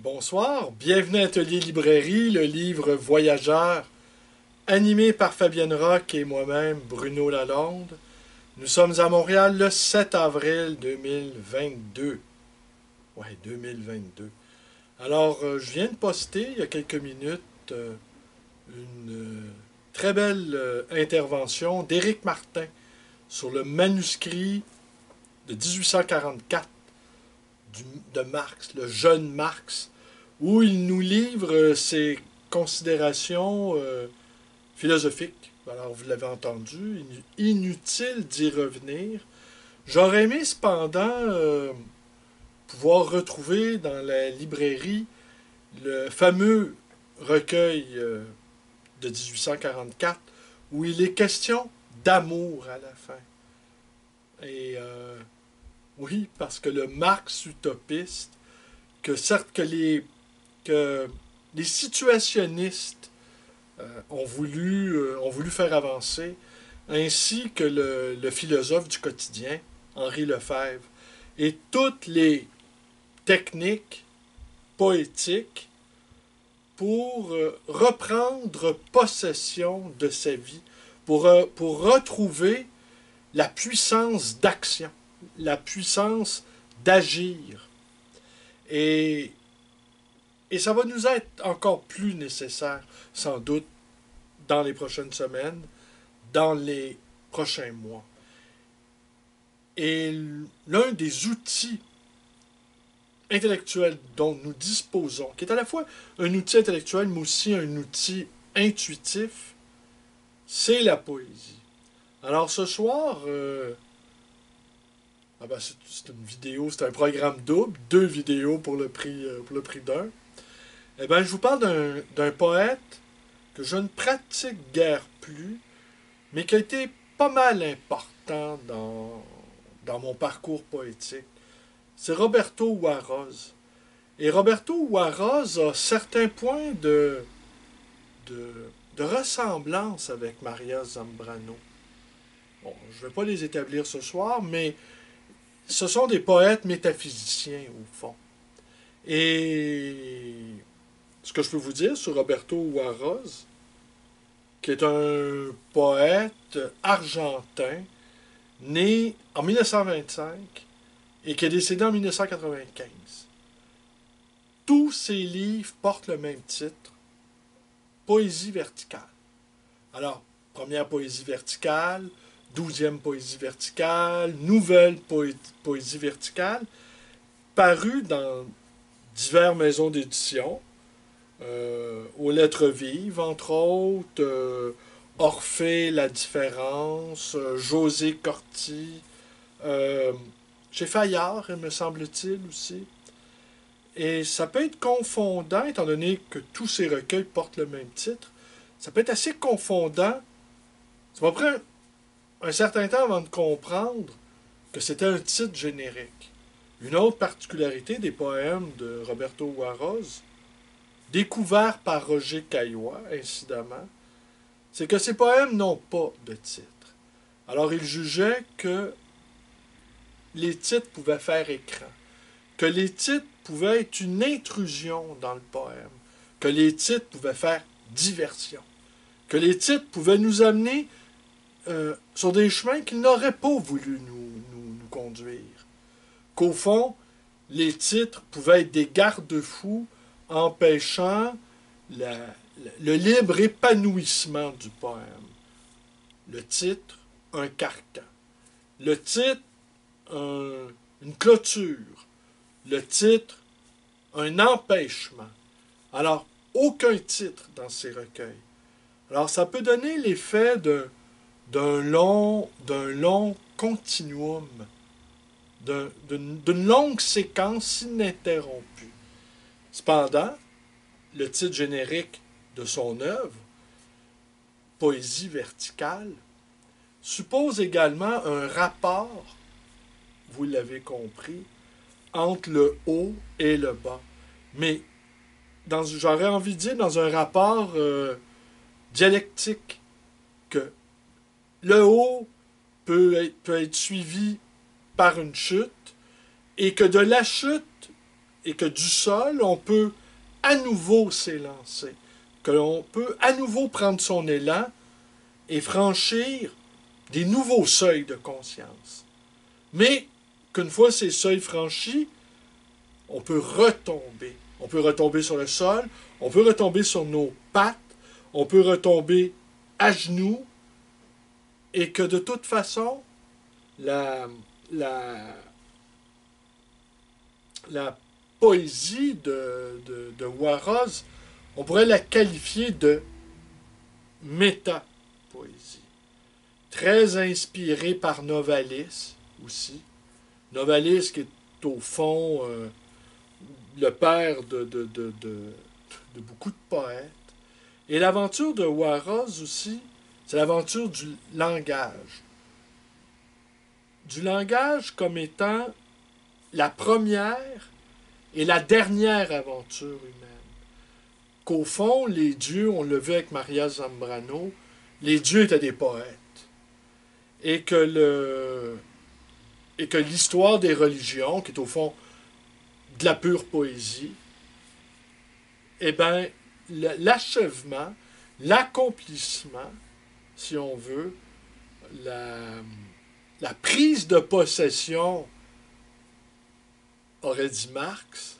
Bonsoir, bienvenue à Atelier Librairie, le livre Voyageur, animé par Fabienne Roch et moi-même, Bruno Lalonde. Nous sommes à Montréal le 7 avril 2022. Ouais, 2022. Alors, je viens de poster il y a quelques minutes une très belle intervention d'Éric Martin sur le manuscrit de 1844 de Marx, le jeune Marx, où il nous livre ses considérations philosophiques. Alors, vous l'avez entendu, inutile d'y revenir. J'aurais aimé cependant pouvoir retrouver dans la librairie le fameux recueil de 1844 où il est question d'amour à la fin. Et oui, parce que le Marx utopiste, que les situationnistes ont voulu faire avancer, ainsi que le philosophe du quotidien, Henri Lefebvre, et toutes les techniques poétiques pour reprendre possession de sa vie, pour retrouver la puissance d'action, la puissance d'agir. Et ça va nous être encore plus nécessaire, sans doute, dans les prochaines semaines, dans les prochains mois. Et l'un des outils intellectuels dont nous disposons, qui est à la fois un outil intellectuel, mais aussi un outil intuitif, c'est la poésie. Alors ce soir, c'est une vidéo, c'est un programme double, 2 vidéos pour le prix d'un. Eh bien, je vous parle d'un poète que je ne pratique guère plus, mais qui a été pas mal important dans mon parcours poétique. C'est Roberto Juarez. Et Roberto Juarez a certains points de ressemblance avec Maria Zambrano. Bon, je ne vais pas les établir ce soir, mais ce sont des poètes métaphysiciens, au fond. Et ce que je peux vous dire sur Roberto Juarez, qui est un poète argentin, né en 1925 et qui est décédé en 1995. Tous ses livres portent le même titre, Poésie verticale. Alors, première poésie verticale, 12e poésie verticale, nouvelle poésie verticale, parue dans diverses maisons d'édition, aux Lettres vives, entre autres, Orphée, La Différence, José Corti, chez Fayard, me semble-t-il aussi. Et ça peut être confondant, étant donné que tous ces recueils portent le même titre, ça peut être assez confondant. Ça m'a pris un certain temps avant de comprendre que c'était un titre générique. Une autre particularité des poèmes de Roberto Juarez, découvert par Roger Caillois, incidemment, c'est que ces poèmes n'ont pas de titre. Alors il jugeait que les titres pouvaient faire écran, que les titres pouvaient être une intrusion dans le poème, que les titres pouvaient faire diversion, que les titres pouvaient nous amener sur des chemins qu'ils n'auraient pas voulu nous conduire, qu'au fond, les titres pouvaient être des garde-fous empêchant le libre épanouissement du poème. Le titre, un carcan. Le titre, une clôture. Le titre, un empêchement. Alors, aucun titre dans ces recueils. Alors, ça peut donner l'effet d'un long continuum, d'une longue séquence ininterrompue. Cependant, le titre générique de son œuvre, Poésie verticale, suppose également un rapport, vous l'avez compris, entre le haut et le bas. Mais j'aurais envie de dire dans un rapport dialectique, que le haut peut être suivi par une chute et que de la chute et que du sol, on peut à nouveau s'élancer, que l'on peut à nouveau prendre son élan et franchir des nouveaux seuils de conscience. Mais qu'une fois ces seuils franchis, on peut retomber. On peut retomber sur le sol, on peut retomber sur nos pattes, on peut retomber à genoux, et que de toute façon, la poésie de Waroz, on pourrait la qualifier de métapoésie. Très inspirée par Novalis aussi. Novalis qui est au fond le père de beaucoup de poètes. Et l'aventure de Waroz aussi, c'est l'aventure du langage. Du langage comme étant la première et la dernière aventure humaine. Qu'au fond, les dieux, on l'a vu avec Maria Zambrano, les dieux étaient des poètes. Et que l'histoire des religions, qui est au fond de la pure poésie, eh bien, l'achèvement, l'accomplissement, si on veut, la prise de possession, aurait dit Marx,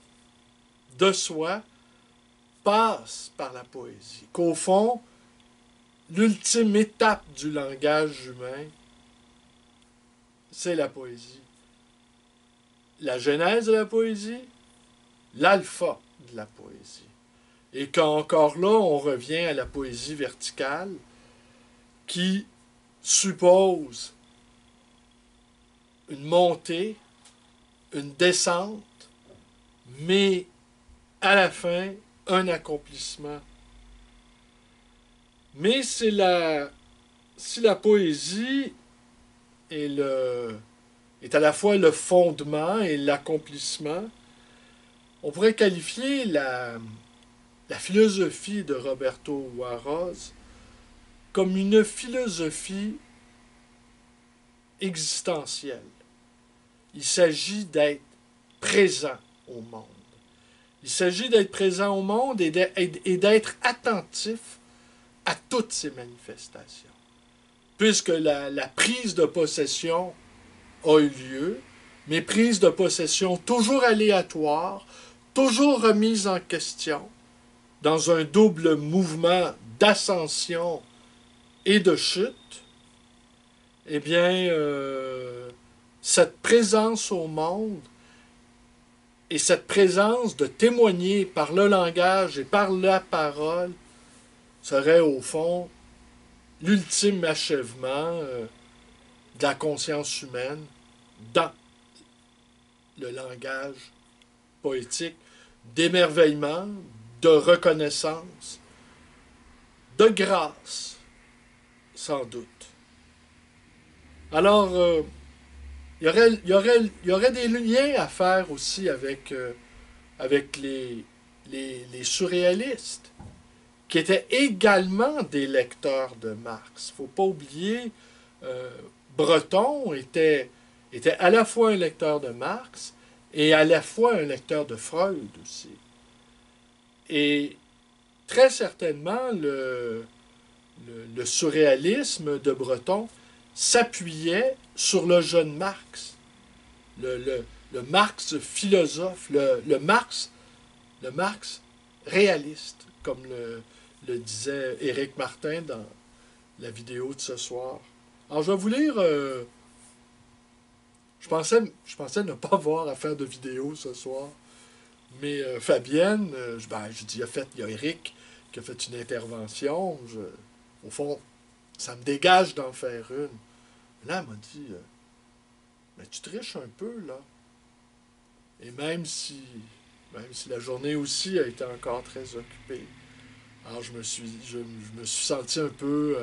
de soi, passe par la poésie. Qu'au fond, l'ultime étape du langage humain, c'est la poésie. La genèse de la poésie, l'alpha de la poésie. Et qu'encore là, on revient à la poésie verticale qui suppose une montée, une descente, mais à la fin, un accomplissement. Mais si la poésie est à la fois le fondement et l'accomplissement, on pourrait qualifier la philosophie de Roberto Waroz comme une philosophie existentielle. Il s'agit d'être présent au monde. Il s'agit d'être présent au monde et d'être attentif à toutes ces manifestations. Puisque la prise de possession a eu lieu, mais prise de possession toujours aléatoire, toujours remise en question, dans un double mouvement d'ascension et de chute, eh bien, cette présence au monde et cette présence de témoigner par le langage et par la parole serait au fond l'ultime achèvement de la conscience humaine dans le langage poétique, d'émerveillement, de reconnaissance, de grâce, sans doute. Alors, il y aurait des liens à faire aussi avec les surréalistes, qui étaient également des lecteurs de Marx. Il ne faut pas oublier, Breton était à la fois un lecteur de Marx et à la fois un lecteur de Freud aussi. Et très certainement, le surréalisme de Breton s'appuyait sur le jeune Marx, le Marx philosophe, le Marx réaliste, comme le disait Éric Martin dans la vidéo de ce soir. Alors, je vais vous lire... je pensais ne pas avoir à faire de vidéo ce soir. Mais Fabienne, je dis, il y a Éric qui a fait une intervention. Au fond, ça me dégage d'en faire une. Là, elle m'a dit, mais tu triches un peu, là. Et même si la journée aussi a été encore très occupée. Alors, je me suis senti un peu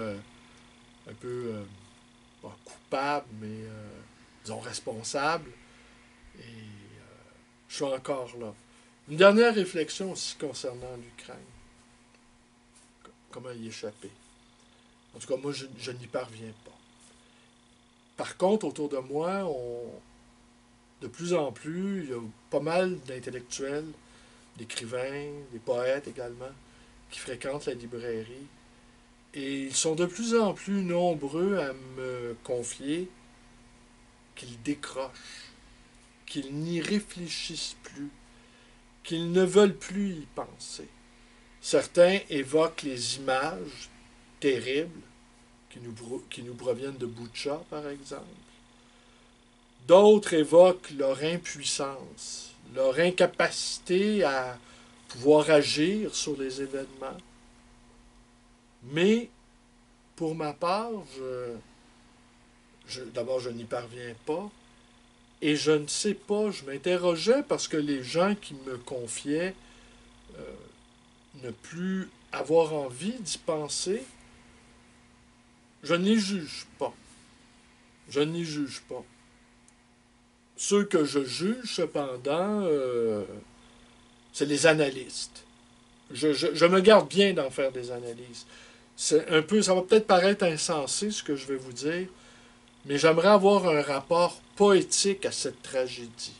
pas coupable, mais disons responsable. Et je suis encore là. Une dernière réflexion aussi concernant l'Ukraine. Comment y échapper. En tout cas, moi, je n'y parviens pas. Par contre, autour de moi, de plus en plus, il y a pas mal d'intellectuels, d'écrivains, des poètes également, qui fréquentent la librairie. Et ils sont de plus en plus nombreux à me confier qu'ils décrochent, qu'ils n'y réfléchissent plus, qu'ils ne veulent plus y penser. Certains évoquent les images terribles qui nous proviennent de Butcha, par exemple. D'autres évoquent leur impuissance, leur incapacité à pouvoir agir sur les événements. Mais, pour ma part, d'abord, je n'y parviens pas. Et je ne sais pas, je m'interrogeais parce que les gens qui me confiaient ne plus avoir envie d'y penser, je ne les juge pas. Je ne les juge pas. Ceux que je juge, cependant, c'est les analystes. Je me garde bien d'en faire des analyses. C'est un peu, ça va peut-être paraître insensé ce que je vais vous dire, mais j'aimerais avoir un rapport poétique à cette tragédie.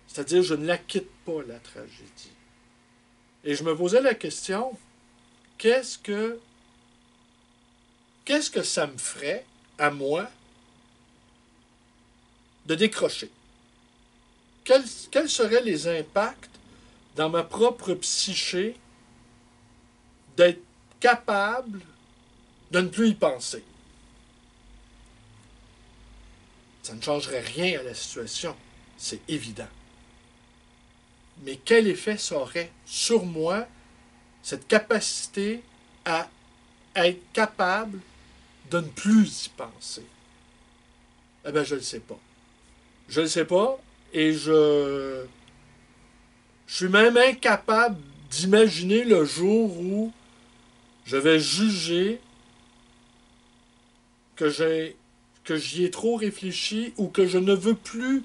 C'est-à-dire, je ne la quitte pas, la tragédie. Et je me posais la question, qu'est-ce que ça me ferait, à moi, de décrocher? Quels seraient les impacts dans ma propre psyché d'être capable de ne plus y penser? Ça ne changerait rien à la situation, c'est évident. Mais quel effet ça aurait sur moi, cette capacité à être capable de ne plus y penser? Eh bien, je ne le sais pas. Je ne le sais pas et je suis même incapable d'imaginer le jour où je vais juger que j'y ai trop réfléchi ou que je ne veux plus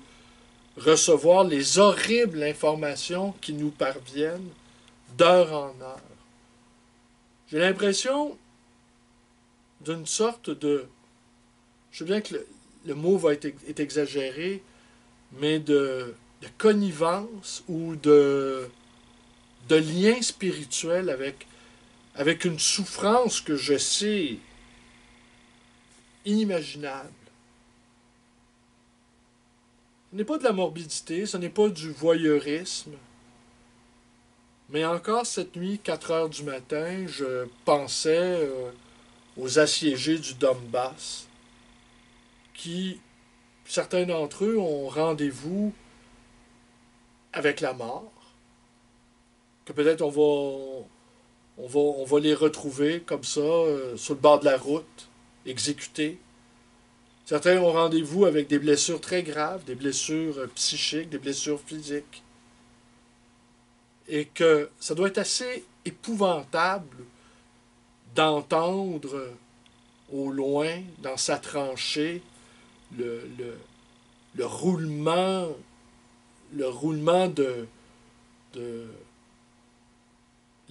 recevoir les horribles informations qui nous parviennent d'heure en heure. J'ai l'impression d'une sorte de... Je sais bien que le mot est exagéré, mais de connivence ou de lien spirituel avec une souffrance que je sais inimaginable. Ce n'est pas de la morbidité, ce n'est pas du voyeurisme. Mais encore cette nuit, 4 heures du matin, je pensais aux assiégés du Donbass, qui, certains d'entre eux, ont rendez-vous avec la mort, que peut-être on va les retrouver comme ça, sur le bord de la route, exécutés. Certains ont rendez-vous avec des blessures très graves, des blessures psychiques, des blessures physiques. Et que ça doit être assez épouvantable d'entendre au loin, dans sa tranchée, le, le, le roulement, de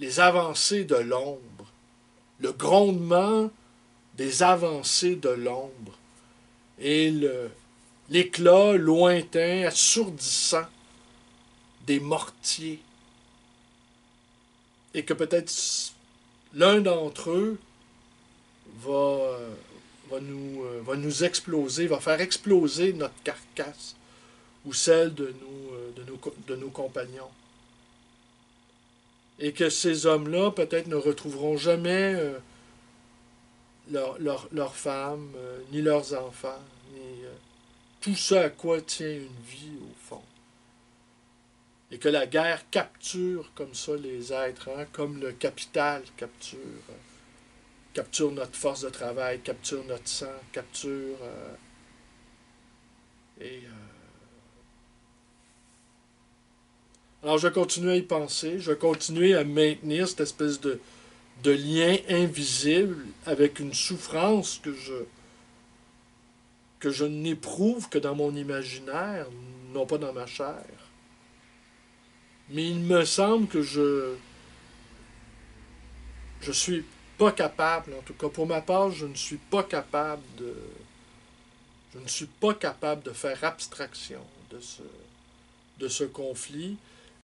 les avancées de l'ombre, le grondement des avancées de l'ombre et l'éclat lointain, assourdissant des mortiers. Et que peut-être l'un d'entre eux va nous exploser, va faire exploser notre carcasse ou celle de nos compagnons. Et que ces hommes-là, peut-être, ne retrouveront jamais leurs femmes, ni leurs enfants, ni tout ce à quoi tient une vie, au fond. Et que la guerre capture comme ça les êtres, hein, comme le capital capture notre force de travail, capture notre sang, capture... Alors je continue à y penser, je continue à maintenir cette espèce de lien invisible avec une souffrance que je n'éprouve que dans mon imaginaire, non pas dans ma chair. Mais il me semble que je suis pas capable, en tout cas pour ma part, je ne suis pas capable Je ne suis pas capable de faire abstraction de ce conflit